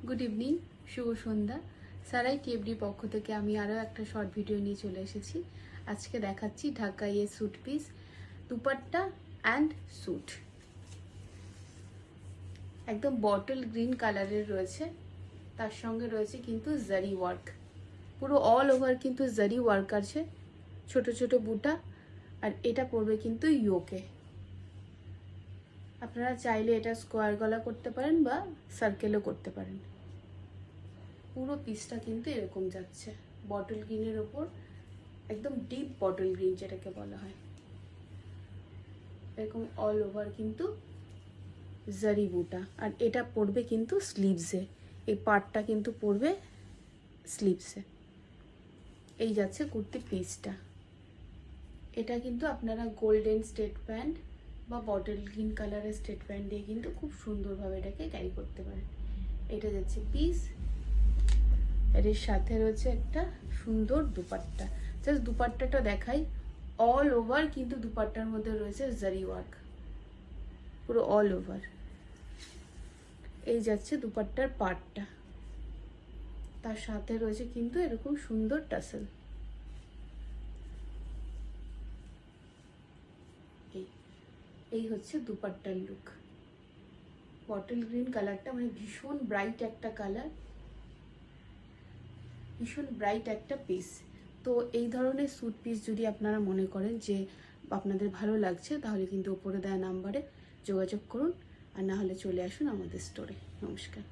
Good evening, শুভ সন্ধ্যা। সারাই টিএফডি পক্ষ থেকে আমি আরও একটা শর্ট ভিডিও নিয়ে চলে এসেছি। আজকে দেখাচ্ছি ঢাকাইয়ের suit piece, dupatta and suit. একদম বটল গ্রিন কালারের রয়েছে, তার সঙ্গে রয়েছে কিন্তু জারি ওয়ার্ক, পুরো অল ওভার কিন্তু জারি ওয়ার্ক আছে, ছোট ছোট বুটা। আর এটা পড়বে কিন্তু ইয়োকে। আপনারা চাইলে এটা স্কোয়ার গলা করতে পারেন বা সার্কেলও করতে পারেন। পুরো পিসটা কিন্তু এরকম যাচ্ছে বটল গ্রিনের ওপর, একদম ডিপ বটল গ্রিন যেটাকে বলা হয়। এরকম অল ওভার কিন্তু জারি বুটা। আর এটা পড়বে কিন্তু স্লিভসে, এই পার্টটা কিন্তু পড়বে স্লিভসে। এই যাচ্ছে কুর্তির পিসটা। এটা কিন্তু আপনারা গোল্ডেন স্টেট প্যান্ট বা বটল গ্রিন কালারের স্টেট প্যান্ট দিয়ে কিন্তু খুব সুন্দরভাবে এটাকে ক্যারি করতে পারেন। এটা যাচ্ছে পিস, এর সাথে রয়েছে একটা সুন্দর দুপাট্টা। জাস্ট দুপাট্টাটা দেখাই, অল ওভার কিন্তু দুপাট্টার মধ্যে রয়েছে জারি ওয়ার্ক, পুরো অল ওভার। এই যাচ্ছে দুপাট্টার পার্টটা, তার সাথে রয়েছে কিন্তু এরকম সুন্দর টাসেল। এই হচ্ছে দুপাট্টার লুক। বটল গ্রিন কালারটা মানে ভীষণ ব্রাইট একটা কালার, ভীষণ ব্রাইট একটা পিস। তো এই ধরনের স্যুট পিস যদি আপনারা মনে করেন যে আপনাদের ভালো লাগছে, তাহলে কিন্তু ওপরে দেওয়া নাম্বারে যোগাযোগ করুন, আর না হলে চলে আসুন আমাদের স্টোরে। নমস্কার।